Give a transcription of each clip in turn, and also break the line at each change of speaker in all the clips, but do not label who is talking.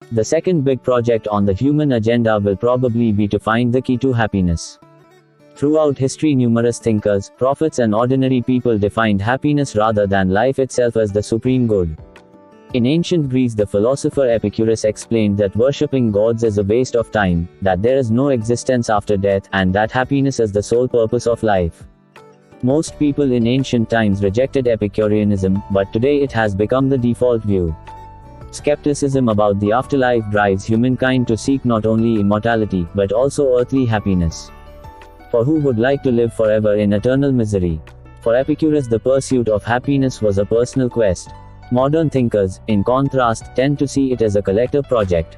The second big project on the human agenda will probably be to find the key to happiness. Throughout history, numerous thinkers, prophets, and ordinary people defined happiness rather than life itself as the supreme good. In ancient Greece, the philosopher Epicurus explained that worshipping gods is a waste of time, that there is no existence after death, and that happiness is the sole purpose of life. Most people in ancient times rejected Epicureanism, but today it has become the default view. Skepticism about the afterlife drives humankind to seek not only immortality, but also earthly happiness. For who would like to live forever in eternal misery? For Epicurus, the pursuit of happiness was a personal quest. Modern thinkers, in contrast, tend to see it as a collective project.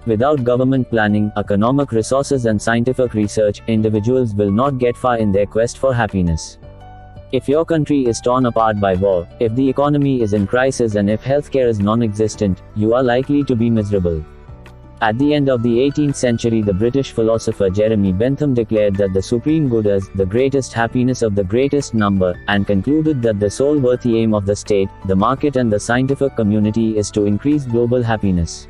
Without government planning, economic resources, and scientific research, individuals will not get far in their quest for happiness. If your country is torn apart by war, if the economy is in crisis, and if healthcare is non-existent, you are likely to be miserable. At the end of the 18th century, the British philosopher Jeremy Bentham declared that the supreme good is the greatest happiness of the greatest number, and concluded that the sole worthy aim of the state, the market, and the scientific community is to increase global happiness.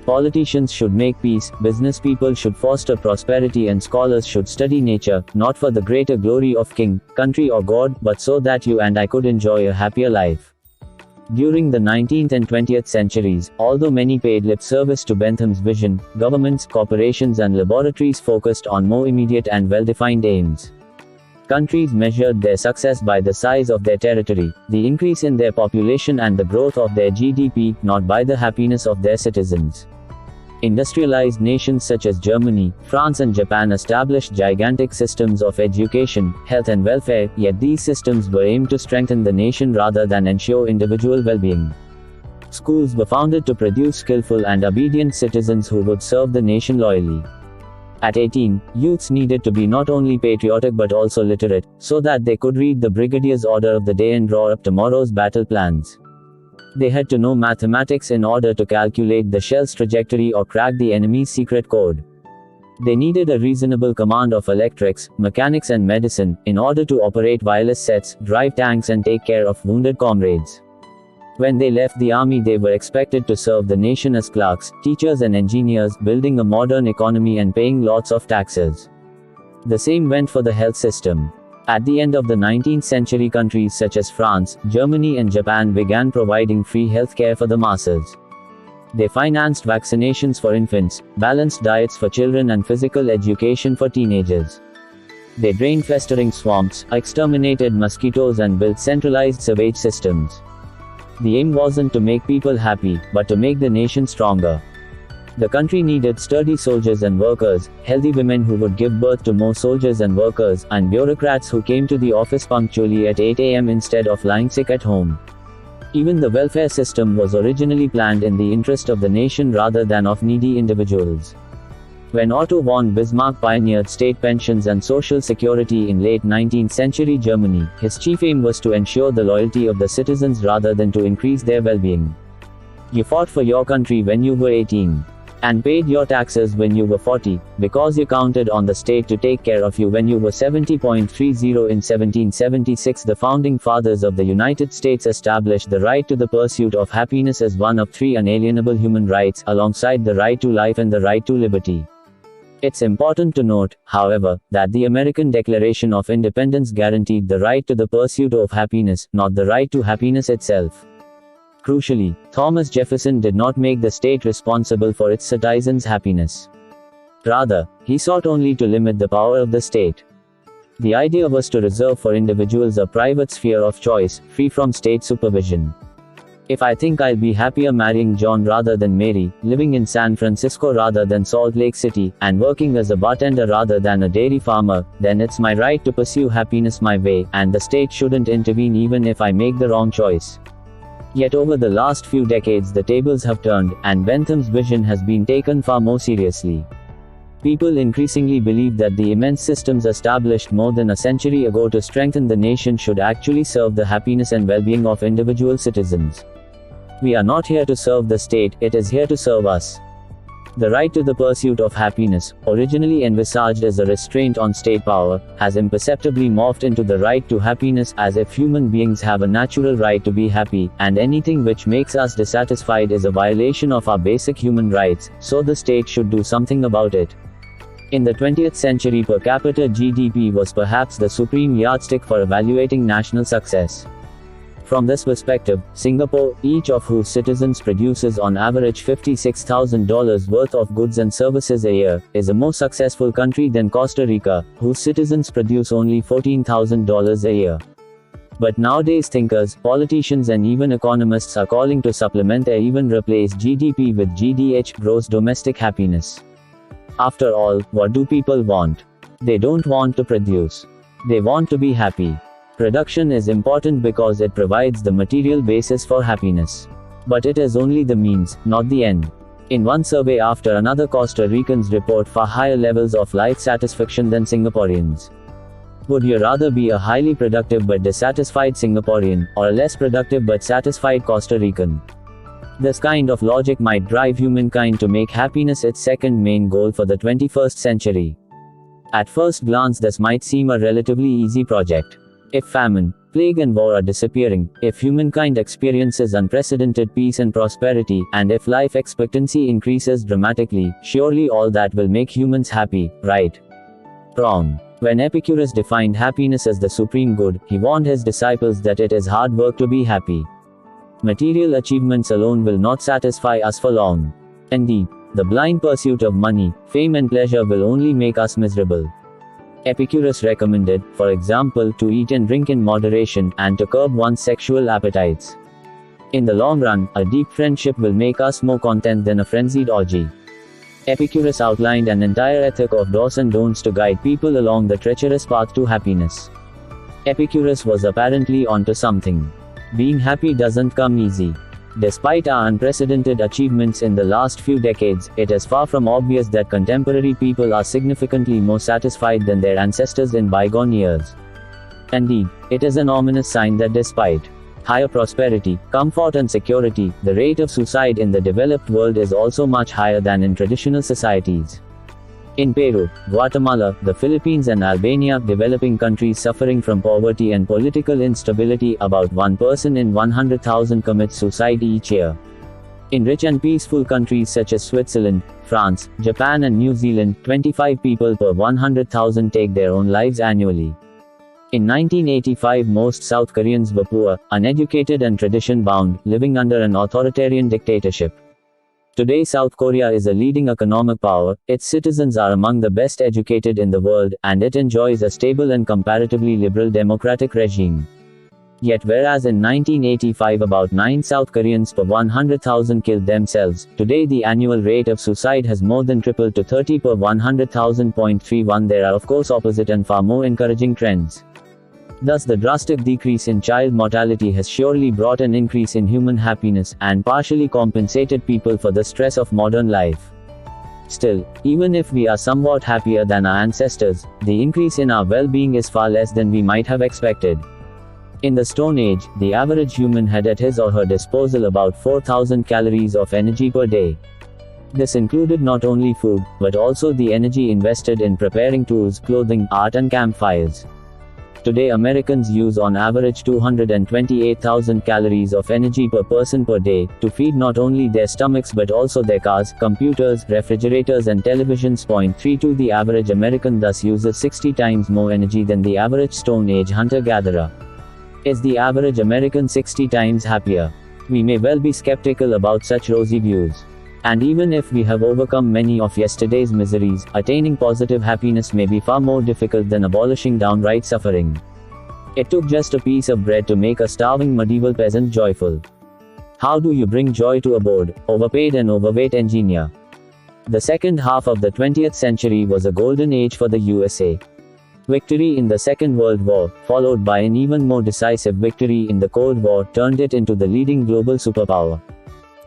Politicians should make peace, business people should foster prosperity, and scholars should study nature, not for the greater glory of king, country, or God, but so that you and I could enjoy a happier life. During the 19th and 20th centuries, although many paid lip service to Bentham's vision, governments, corporations, and laboratories focused on more immediate and well-defined aims. Countries measured their success by the size of their territory, the increase in their population, and the growth of their GDP, not by the happiness of their citizens. Industrialized nations such as Germany, France, and Japan established gigantic systems of education, health, and welfare, yet these systems were aimed to strengthen the nation rather than ensure individual well-being. Schools were founded to produce skillful and obedient citizens who would serve the nation loyally. At 18, youths needed to be not only patriotic but also literate, so that they could read the brigadier's order of the day and draw up tomorrow's battle plans. They had to know mathematics in order to calculate the shell's trajectory or crack the enemy's secret code. They needed a reasonable command of electrics, mechanics, and medicine, in order to operate wireless sets, drive tanks, and take care of wounded comrades. When they left the army, they were expected to serve the nation as clerks, teachers, and engineers, building a modern economy and paying lots of taxes. The same went for the health system. At the end of the 19th century, countries such as France, Germany, and Japan began providing free healthcare for the masses. They financed vaccinations for infants, balanced diets for children, and physical education for teenagers. They drained festering swamps, exterminated mosquitoes, and built centralized sewage systems. The aim wasn't to make people happy, but to make the nation stronger. The country needed sturdy soldiers and workers, healthy women who would give birth to more soldiers and workers, and bureaucrats who came to the office punctually at 8 a.m. instead of lying sick at home. Even the welfare system was originally planned in the interest of the nation rather than of needy individuals. When Otto von Bismarck pioneered state pensions and social security in late 19th century Germany, his chief aim was to ensure the loyalty of the citizens rather than to increase their well-being. You fought for your country when you were 18. And paid your taxes when you were 40, because you counted on the state to take care of you when you were 70.30. In 1776, the founding fathers of the United States established the right to the pursuit of happiness as one of 3 unalienable human rights, alongside the right to life and the right to liberty. It's important to note, however, that the American Declaration of Independence guaranteed the right to the pursuit of happiness, not the right to happiness itself. Crucially, Thomas Jefferson did not make the state responsible for its citizens' happiness. Rather, he sought only to limit the power of the state. The idea was to reserve for individuals a private sphere of choice, free from state supervision. If I think I'll be happier marrying John rather than Mary, living in San Francisco rather than Salt Lake City, and working as a bartender rather than a dairy farmer, then it's my right to pursue happiness my way, and the state shouldn't intervene even if I make the wrong choice. Yet over the last few decades the tables have turned, and Bentham's vision has been taken far more seriously. People increasingly believe that the immense systems established more than a century ago to strengthen the nation should actually serve the happiness and well-being of individual citizens. We are not here to serve the state, it is here to serve us. The right to the pursuit of happiness, originally envisaged as a restraint on state power, has imperceptibly morphed into the right to happiness, as if human beings have a natural right to be happy, and anything which makes us dissatisfied is a violation of our basic human rights, so the state should do something about it. In the 20th century, per capita GDP was perhaps the supreme yardstick for evaluating national success. From this perspective, Singapore, each of whose citizens produces on average $56,000 worth of goods and services a year, is a more successful country than Costa Rica, whose citizens produce only $14,000 a year. But nowadays thinkers, politicians and even economists are calling to supplement or even replace GDP with GDH, gross domestic happiness. After all, what do people want? They don't want to produce. They want to be happy. Production is important because it provides the material basis for happiness. But it is only the means, not the end. In one survey after another, Costa Ricans report far higher levels of life satisfaction than Singaporeans. Would you rather be a highly productive but dissatisfied Singaporean, or a less productive but satisfied Costa Rican? This kind of logic might drive humankind to make happiness its second main goal for the 21st century. At first glance, this might seem a relatively easy project. If famine, plague and war are disappearing, if humankind experiences unprecedented peace and prosperity, and if life expectancy increases dramatically, surely all that will make humans happy, right? Wrong. When Epicurus defined happiness as the supreme good, he warned his disciples that it is hard work to be happy. Material achievements alone will not satisfy us for long. Indeed, the blind pursuit of money, fame and pleasure will only make us miserable. Epicurus recommended, for example, to eat and drink in moderation, and to curb one's sexual appetites. In the long run, a deep friendship will make us more content than a frenzied orgy. Epicurus outlined an entire ethic of do's and don'ts to guide people along the treacherous path to happiness. Epicurus was apparently onto something. Being happy doesn't come easy. Despite our unprecedented achievements in the last few decades, it is far from obvious that contemporary people are significantly more satisfied than their ancestors in bygone years. Indeed, it is an ominous sign that despite higher prosperity, comfort and security, the rate of suicide in the developed world is also much higher than in traditional societies. In Peru, Guatemala, the Philippines and Albania, developing countries suffering from poverty and political instability, about 1 person in 100,000 commits suicide each year. In rich and peaceful countries such as Switzerland, France, Japan and New Zealand, 25 people per 100,000 take their own lives annually. In 1985, most South Koreans were poor, uneducated and tradition-bound, living under an authoritarian dictatorship. Today South Korea is a leading economic power, its citizens are among the best educated in the world, and it enjoys a stable and comparatively liberal democratic regime. Yet whereas in 1985 about 9 South Koreans per 100,000 killed themselves, today the annual rate of suicide has more than tripled to 30 per 100,000.31. There are of course opposite and far more encouraging trends. Thus the drastic decrease in child mortality has surely brought an increase in human happiness, and partially compensated people for the stress of modern life. Still, even if we are somewhat happier than our ancestors, the increase in our well-being is far less than we might have expected. In the Stone Age, the average human had at his or her disposal about 4,000 calories of energy per day. This included not only food, but also the energy invested in preparing tools, clothing, art and campfires. Today Americans use on average 228,000 calories of energy per person per day, to feed not only their stomachs but also their cars, computers, refrigerators and televisions. 0.32 The average American thus uses 60 times more energy than the average Stone Age hunter-gatherer. Is the average American 60 times happier? We may well be skeptical about such rosy views. And even if we have overcome many of yesterday's miseries, attaining positive happiness may be far more difficult than abolishing downright suffering. It took just a piece of bread to make a starving medieval peasant joyful. How do you bring joy to a bored, overpaid and overweight engineer? The second half of the 20th century was a golden age for the USA. Victory in the Second World War, followed by an even more decisive victory in the Cold War, turned it into the leading global superpower.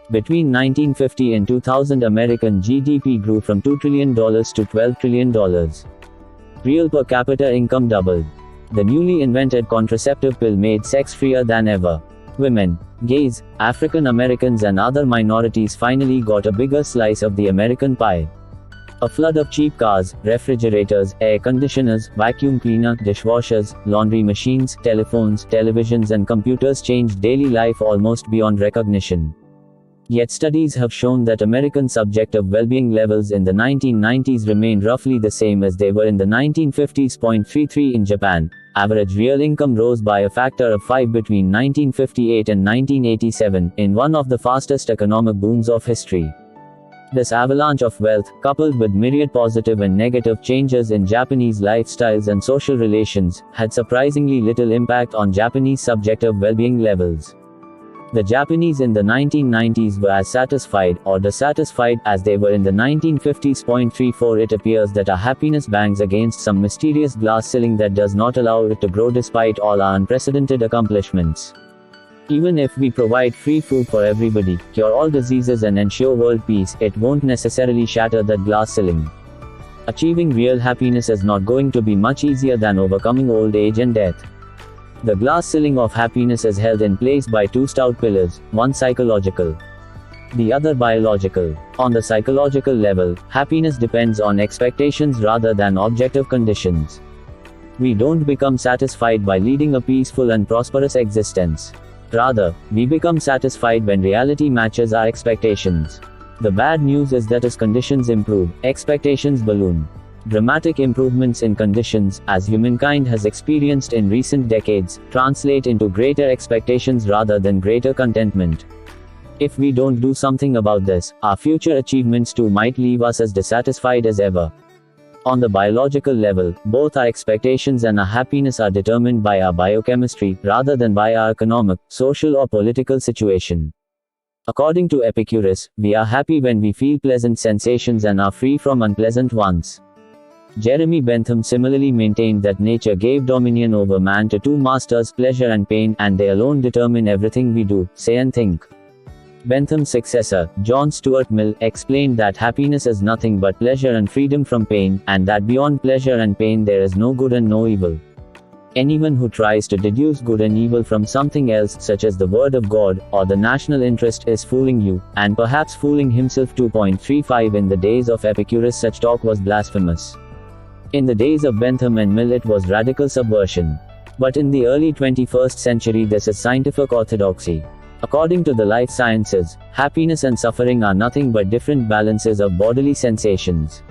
Between 1950 and 2000, American GDP grew from $2 trillion to $12 trillion. Real per capita income doubled. The newly invented contraceptive pill made sex freer than ever. Women, gays, African Americans and other minorities finally got a bigger slice of the American pie. A flood of cheap cars, refrigerators, air conditioners, vacuum cleaner, dishwashers, laundry machines, telephones, televisions and computers changed daily life almost beyond recognition. Yet studies have shown that American subjective well-being levels in the 1990s remained roughly the same as they were in the 1950s. 33 In Japan, average real income rose by a factor of 5 between 1958 and 1987, in one of the fastest economic booms of history. This avalanche of wealth, coupled with myriad positive and negative changes in Japanese lifestyles and social relations, had surprisingly little impact on Japanese subjective well-being levels. The Japanese in the 1990s were as satisfied, or dissatisfied, as they were in the 1950s. 34 It appears that our happiness bangs against some mysterious glass ceiling that does not allow it to grow despite all our unprecedented accomplishments. Even if we provide free food for everybody, cure all diseases and ensure world peace, it won't necessarily shatter that glass ceiling. Achieving real happiness is not going to be much easier than overcoming old age and death. The glass ceiling of happiness is held in place by two stout pillars, one psychological, the other biological. On the psychological level, happiness depends on expectations rather than objective conditions. We don't become satisfied by leading a peaceful and prosperous existence. Rather, we become satisfied when reality matches our expectations. The bad news is that as conditions improve, expectations balloon. Dramatic improvements in conditions, as humankind has experienced in recent decades, translate into greater expectations rather than greater contentment. If we don't do something about this, our future achievements too might leave us as dissatisfied as ever. On the biological level, both our expectations and our happiness are determined by our biochemistry, rather than by our economic, social or political situation. According to Epicurus, we are happy when we feel pleasant sensations and are free from unpleasant ones. Jeremy Bentham similarly maintained that nature gave dominion over man to two masters, pleasure and pain, and they alone determine everything we do, say and think. Bentham's successor, John Stuart Mill, explained that happiness is nothing but pleasure and freedom from pain, and that beyond pleasure and pain there is no good and no evil. Anyone who tries to deduce good and evil from something else, such as the word of God, or the national interest, is fooling you, and perhaps fooling himself. 2.35 In the days of Epicurus such talk was blasphemous. In the days of Bentham and Mill it was radical subversion. But in the early 21st century this is scientific orthodoxy. According to the life sciences, happiness and suffering are nothing but different balances of bodily sensations.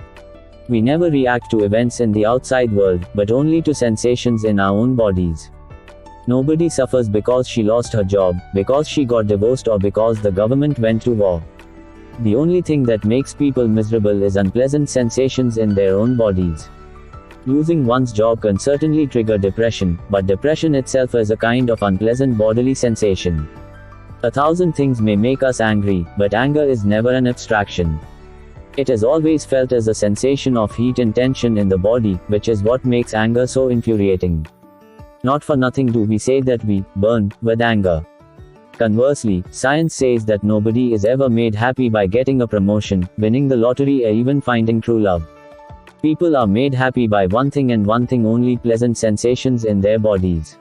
We never react to events in the outside world, but only to sensations in our own bodies. Nobody suffers because she lost her job, because she got divorced, or because the government went to war. The only thing that makes people miserable is unpleasant sensations in their own bodies. Losing one's job can certainly trigger depression, but depression itself is a kind of unpleasant bodily sensation. 1,000 things may make us angry, but anger is never an abstraction. It is always felt as a sensation of heat and tension in the body, which is what makes anger so infuriating. Not for nothing do we say that we burn with anger. Conversely, science says that nobody is ever made happy by getting a promotion, winning the lottery, or even finding true love. People are made happy by one thing and one thing only: pleasant sensations in their bodies.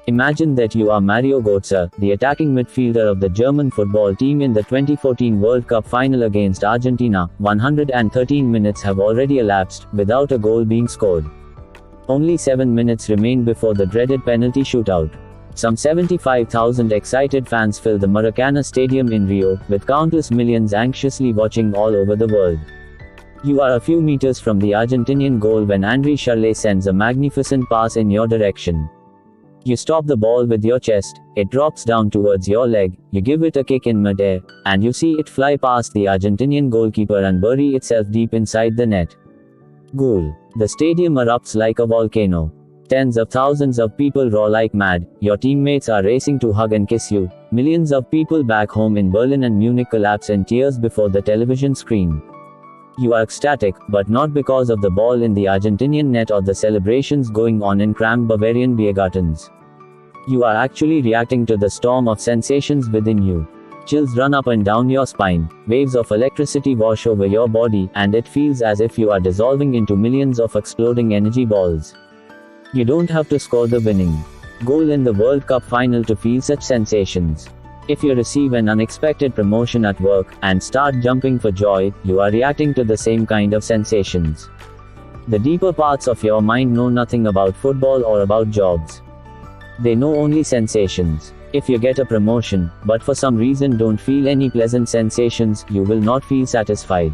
Imagine that you are Mario Götze, the attacking midfielder of the German football team in the 2014 World Cup final against Argentina. 113 minutes have already elapsed, without a goal being scored. Only 7 minutes remain before the dreaded penalty shootout. Some 75,000 excited fans fill the Maracanã Stadium in Rio, with countless millions anxiously watching all over the world. You are a few meters from the Argentinian goal when André Charlet sends a magnificent pass in your direction. You stop the ball with your chest, it drops down towards your leg, you give it a kick in mid-air, and you see it fly past the Argentinian goalkeeper and bury itself deep inside the net. Goal. The stadium erupts like a volcano. Tens of thousands of people roar like mad, your teammates are racing to hug and kiss you. Millions of people back home in Berlin and Munich collapse in tears before the television screen. You are ecstatic, but not because of the ball in the Argentinian net or the celebrations going on in cramped Bavarian biergartens. You are actually reacting to the storm of sensations within you. Chills run up and down your spine, waves of electricity wash over your body, and it feels as if you are dissolving into millions of exploding energy balls. You don't have to score the winning goal in the World Cup final to feel such sensations. If you receive an unexpected promotion at work, and start jumping for joy, you are reacting to the same kind of sensations. The deeper parts of your mind know nothing about football or about jobs. They know only sensations. If you get a promotion, but for some reason don't feel any pleasant sensations, you will not feel satisfied.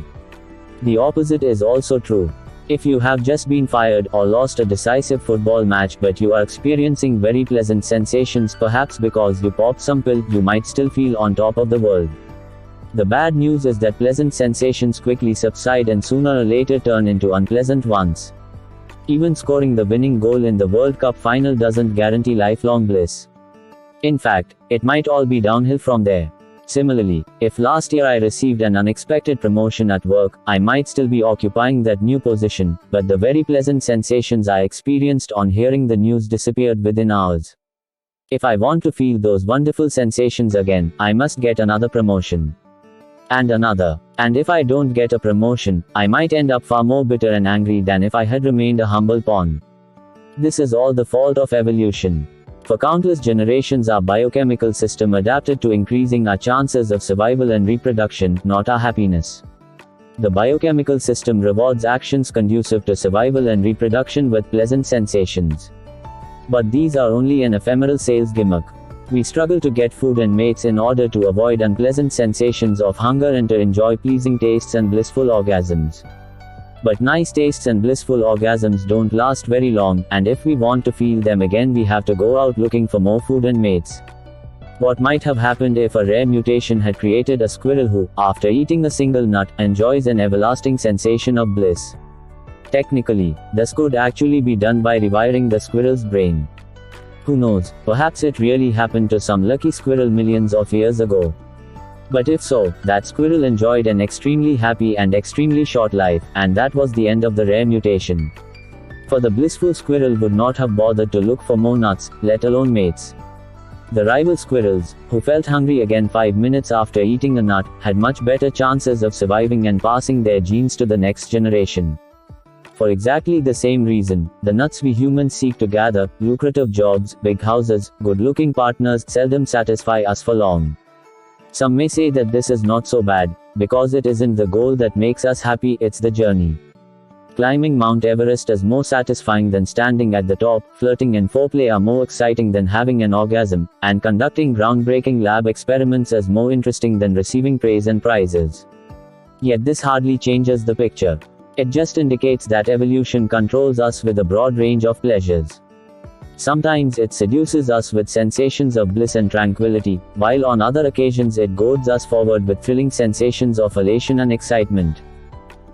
The opposite is also true. If you have just been fired or lost a decisive football match but you are experiencing very pleasant sensations, perhaps because you popped some pill, you might still feel on top of the world. The bad news is that pleasant sensations quickly subside and sooner or later turn into unpleasant ones. Even scoring the winning goal in the World Cup final doesn't guarantee lifelong bliss. In fact, it might all be downhill from there. Similarly, if last year I received an unexpected promotion at work, I might still be occupying that new position, but the very pleasant sensations I experienced on hearing the news disappeared within hours. If I want to feel those wonderful sensations again, I must get another promotion. And another. And if I don't get a promotion, I might end up far more bitter and angry than if I had remained a humble pawn. This is all the fault of evolution. For countless generations our biochemical system adapted to increasing our chances of survival and reproduction, not our happiness. The biochemical system rewards actions conducive to survival and reproduction with pleasant sensations. But these are only an ephemeral sales gimmick. We struggle to get food and mates in order to avoid unpleasant sensations of hunger and to enjoy pleasing tastes and blissful orgasms. But nice tastes and blissful orgasms don't last very long, and if we want to feel them again we have to go out looking for more food and mates. What might have happened if a rare mutation had created a squirrel who, after eating a single nut, enjoys an everlasting sensation of bliss? Technically, this could actually be done by rewiring the squirrel's brain. Who knows, perhaps it really happened to some lucky squirrel millions of years ago. But if so, that squirrel enjoyed an extremely happy and extremely short life, and that was the end of the rare mutation. For the blissful squirrel would not have bothered to look for more nuts, let alone mates. The rival squirrels, who felt hungry again 5 minutes after eating a nut, had much better chances of surviving and passing their genes to the next generation. For exactly the same reason, the nuts we humans seek to gather, lucrative jobs, big houses, good-looking partners, seldom satisfy us for long. Some may say that this is not so bad, because it isn't the goal that makes us happy, it's the journey. Climbing Mount Everest is more satisfying than standing at the top, flirting and foreplay are more exciting than having an orgasm, and conducting groundbreaking lab experiments is more interesting than receiving praise and prizes. Yet this hardly changes the picture. It just indicates that evolution controls us with a broad range of pleasures. Sometimes it seduces us with sensations of bliss and tranquility, while on other occasions it goads us forward with thrilling sensations of elation and excitement.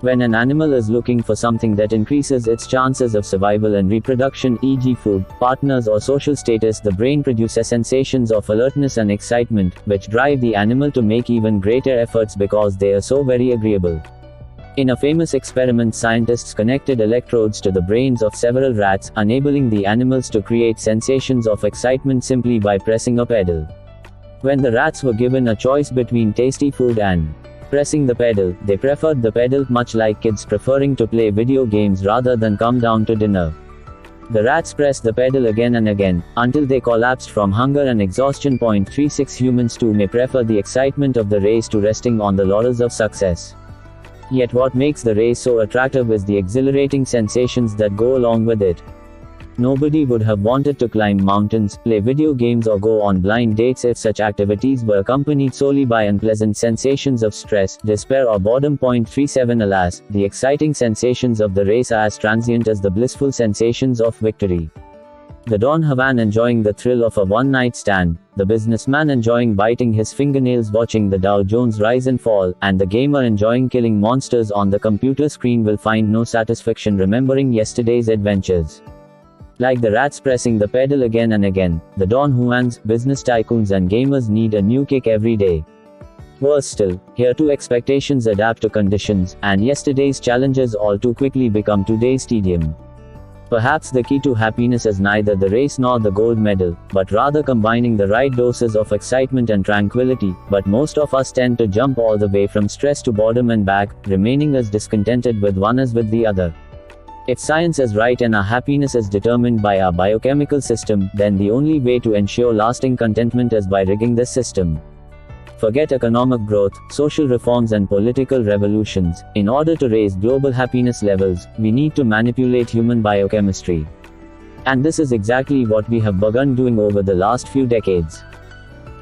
When an animal is looking for something that increases its chances of survival and reproduction, e.g. food, partners or social status, the brain produces sensations of alertness and excitement, which drive the animal to make even greater efforts because they are so very agreeable. In a famous experiment, scientists connected electrodes to the brains of several rats, enabling the animals to create sensations of excitement simply by pressing a pedal. When the rats were given a choice between tasty food and pressing the pedal, they preferred the pedal, much like kids preferring to play video games rather than come down to dinner. The rats pressed the pedal again and again, until they collapsed from hunger and exhaustion. 36 Humans too may prefer the excitement of the race to resting on the laurels of success. Yet what makes the race so attractive is the exhilarating sensations that go along with it. Nobody would have wanted to climb mountains, play video games or go on blind dates if such activities were accompanied solely by unpleasant sensations of stress, despair or boredom. 37 Alas, the exciting sensations of the race are as transient as the blissful sensations of victory. The Don Juan enjoying the thrill of a one-night stand, the businessman enjoying biting his fingernails watching the Dow Jones rise and fall, and the gamer enjoying killing monsters on the computer screen will find no satisfaction remembering yesterday's adventures. Like the rats pressing the pedal again and again, the Don Juans, business tycoons and gamers need a new kick every day. Worse still, here too expectations adapt to conditions, and yesterday's challenges all too quickly become today's tedium. Perhaps the key to happiness is neither the race nor the gold medal, but rather combining the right doses of excitement and tranquility. But most of us tend to jump all the way from stress to boredom and back, remaining as discontented with one as with the other. If science is right and our happiness is determined by our biochemical system, then the only way to ensure lasting contentment is by rigging this system. Forget economic growth, social reforms and political revolutions. In order to raise global happiness levels, we need to manipulate human biochemistry. And this is exactly what we have begun doing over the last few decades.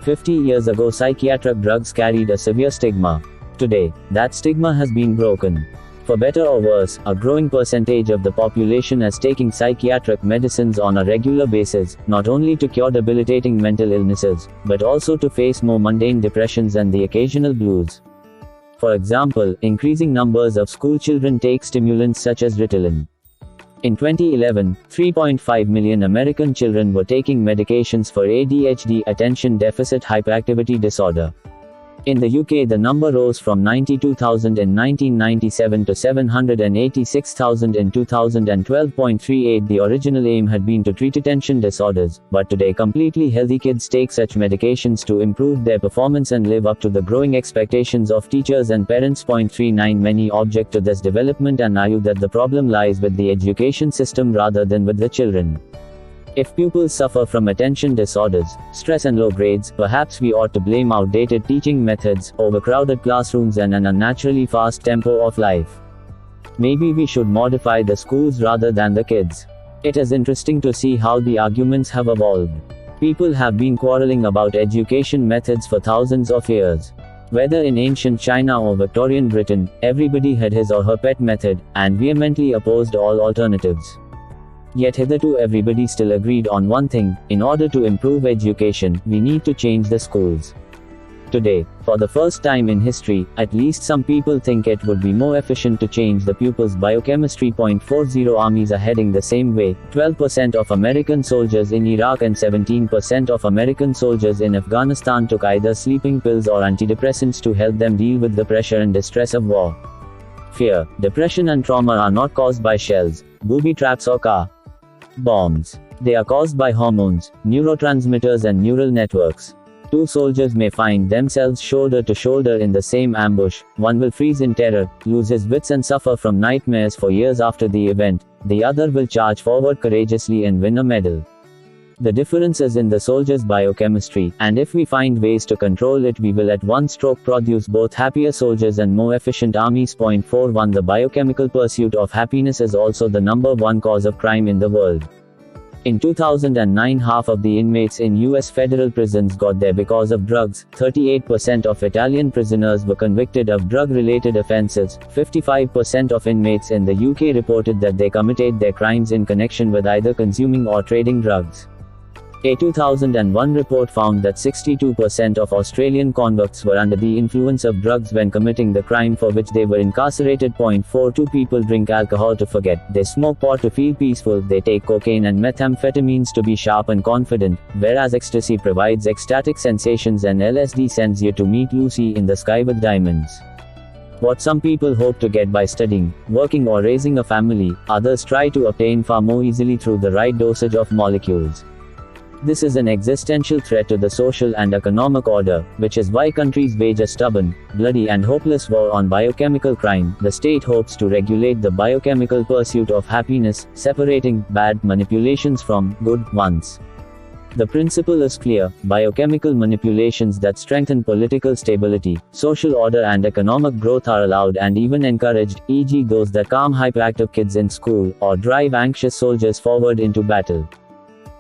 50 years ago, psychiatric drugs carried a severe stigma. Today, that stigma has been broken. For better or worse, a growing percentage of the population is taking psychiatric medicines on a regular basis, not only to cure debilitating mental illnesses, but also to face more mundane depressions and the occasional blues. For example, increasing numbers of school children take stimulants such as Ritalin. In 2011, 3.5 million American children were taking medications for ADHD, attention deficit hyperactivity disorder. In the UK, the number rose from 92,000 in 1997 to 786,000 in 2012.38. The original aim had been to treat attention disorders, but today completely healthy kids take such medications to improve their performance and live up to the growing expectations of teachers and parents. 39 Many object to this development and argue that the problem lies with the education system rather than with the children. If pupils suffer from attention disorders, stress and low grades, perhaps we ought to blame outdated teaching methods, overcrowded classrooms and an unnaturally fast tempo of life. Maybe we should modify the schools rather than the kids. It is interesting to see how the arguments have evolved. People have been quarreling about education methods for thousands of years. Whether in ancient China or Victorian Britain, everybody had his or her pet method, and vehemently opposed all alternatives. Yet hitherto everybody still agreed on one thing: in order to improve education, we need to change the schools. Today, for the first time in history, at least some people think it would be more efficient to change the pupils' biochemistry. 40 Armies are heading the same way. 12% of American soldiers in Iraq and 17% of American soldiers in Afghanistan took either sleeping pills or antidepressants to help them deal with the pressure and distress of war. Fear, depression and trauma are not caused by shells, booby traps or car bombs. They are caused by hormones, neurotransmitters and neural networks. Two soldiers may find themselves shoulder to shoulder in the same ambush. One will freeze in terror, lose his wits and suffer from nightmares for years after the event. The other will charge forward courageously and win a medal. The difference is in the soldier's biochemistry, and if we find ways to control it, we will at one stroke produce both happier soldiers and more efficient armies. 41 The biochemical pursuit of happiness is also the #1 cause of crime in the world. In 2009, half of the inmates in US federal prisons got there because of drugs. 38% of Italian prisoners were convicted of drug-related offenses. 55% of inmates in the UK reported that they committed their crimes in connection with either consuming or trading drugs. A 2001 report found that 62% of Australian convicts were under the influence of drugs when committing the crime for which they were incarcerated. 42 People drink alcohol to forget, they smoke pot to feel peaceful, they take cocaine and methamphetamines to be sharp and confident, whereas ecstasy provides ecstatic sensations and LSD sends you to meet Lucy in the sky with diamonds. What some people hope to get by studying, working or raising a family, others try to obtain far more easily through the right dosage of molecules. This is an existential threat to the social and economic order, which is why countries wage a stubborn, bloody and hopeless war on biochemical crime. The state hopes to regulate the biochemical pursuit of happiness, separating bad manipulations from good ones. The principle is clear: biochemical manipulations that strengthen political stability, social order and economic growth are allowed and even encouraged, e.g. those that calm hyperactive kids in school, or drive anxious soldiers forward into battle.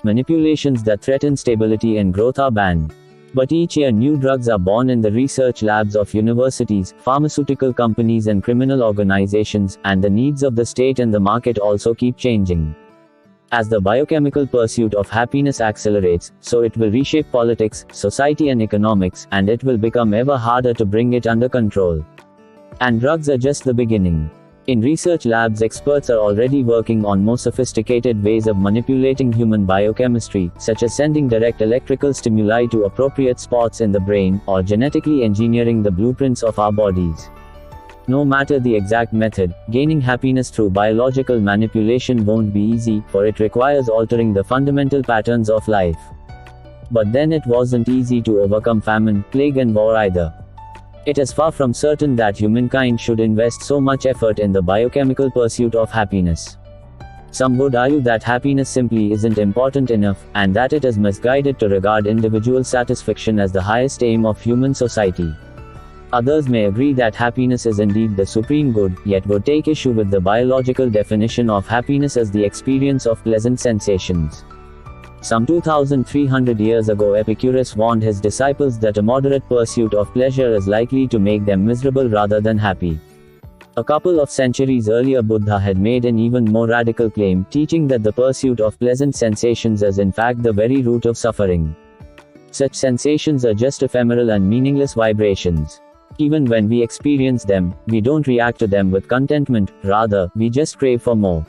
Manipulations that threaten stability and growth are banned. But each year new drugs are born in the research labs of universities, pharmaceutical companies and criminal organizations, and the needs of the state and the market also keep changing. As the biochemical pursuit of happiness accelerates, so it will reshape politics, society and economics, and it will become ever harder to bring it under control. And drugs are just the beginning. In research labs, experts are already working on more sophisticated ways of manipulating human biochemistry, such as sending direct electrical stimuli to appropriate spots in the brain, or genetically engineering the blueprints of our bodies. No matter the exact method, gaining happiness through biological manipulation won't be easy, for it requires altering the fundamental patterns of life. But then it wasn't easy to overcome famine, plague and war either. It is far from certain that humankind should invest so much effort in the biochemical pursuit of happiness. Some would argue that happiness simply isn't important enough, and that it is misguided to regard individual satisfaction as the highest aim of human society. Others may agree that happiness is indeed the supreme good, yet would take issue with the biological definition of happiness as the experience of pleasant sensations. Some 2,300 years ago, Epicurus warned his disciples that a moderate pursuit of pleasure is likely to make them miserable rather than happy. A couple of centuries earlier, Buddha had made an even more radical claim, teaching that the pursuit of pleasant sensations is in fact the very root of suffering. Such sensations are just ephemeral and meaningless vibrations. Even when we experience them, we don't react to them with contentment, rather, we just crave for more.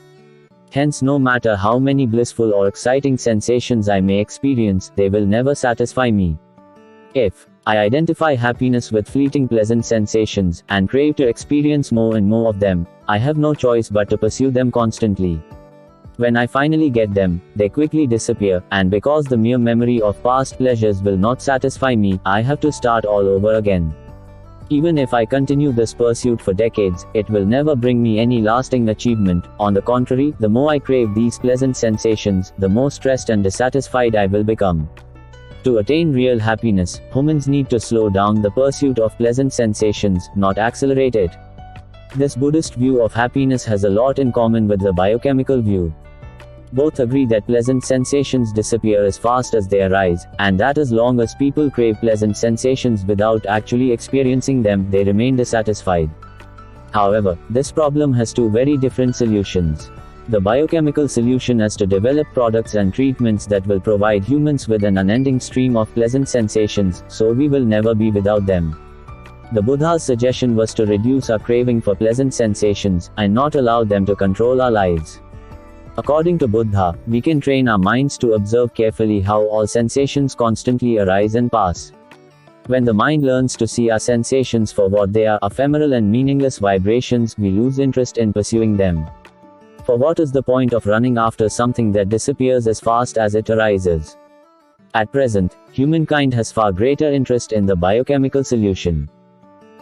Hence, no matter how many blissful or exciting sensations I may experience, they will never satisfy me. If I identify happiness with fleeting pleasant sensations, and crave to experience more and more of them, I have no choice but to pursue them constantly. When I finally get them, they quickly disappear, and because the mere memory of past pleasures will not satisfy me, I have to start all over again. Even if I continue this pursuit for decades, it will never bring me any lasting achievement. On the contrary, the more I crave these pleasant sensations, the more stressed and dissatisfied I will become. To attain real happiness, humans need to slow down the pursuit of pleasant sensations, not accelerate it. This Buddhist view of happiness has a lot in common with the biochemical view. Both agree that pleasant sensations disappear as fast as they arise, and that as long as people crave pleasant sensations without actually experiencing them, they remain dissatisfied. However, this problem has two very different solutions. The biochemical solution is to develop products and treatments that will provide humans with an unending stream of pleasant sensations, so we will never be without them. The Buddha's suggestion was to reduce our craving for pleasant sensations, and not allow them to control our lives. According to Buddha, we can train our minds to observe carefully how all sensations constantly arise and pass. When the mind learns to see our sensations for what they are, ephemeral and meaningless vibrations, we lose interest in pursuing them. For what is the point of running after something that disappears as fast as it arises? At present, humankind has far greater interest in the biochemical solution.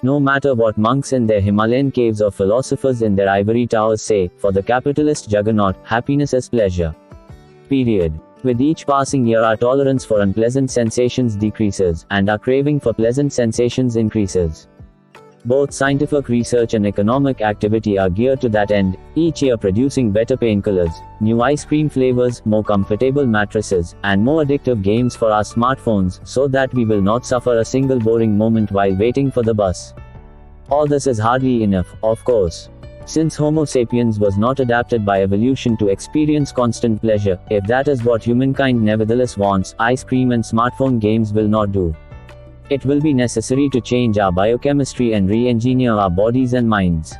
No matter what monks in their Himalayan caves or philosophers in their ivory towers say, for the capitalist juggernaut, happiness is pleasure. Period. With each passing year, our tolerance for unpleasant sensations decreases, and our craving for pleasant sensations increases. Both scientific research and economic activity are geared to that end, each year producing better painkillers, new ice cream flavors, more comfortable mattresses, and more addictive games for our smartphones, so that we will not suffer a single boring moment while waiting for the bus. All this is hardly enough, of course. Since Homo sapiens was not adapted by evolution to experience constant pleasure, if that is what humankind nevertheless wants, ice cream and smartphone games will not do. It will be necessary to change our biochemistry and re-engineer our bodies and minds.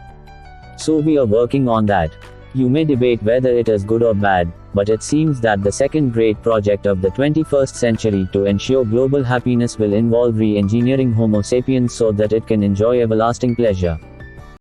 So we are working on that. You may debate whether it is good or bad, but it seems that the second great project of the 21st century to ensure global happiness will involve re-engineering Homo sapiens so that it can enjoy everlasting pleasure.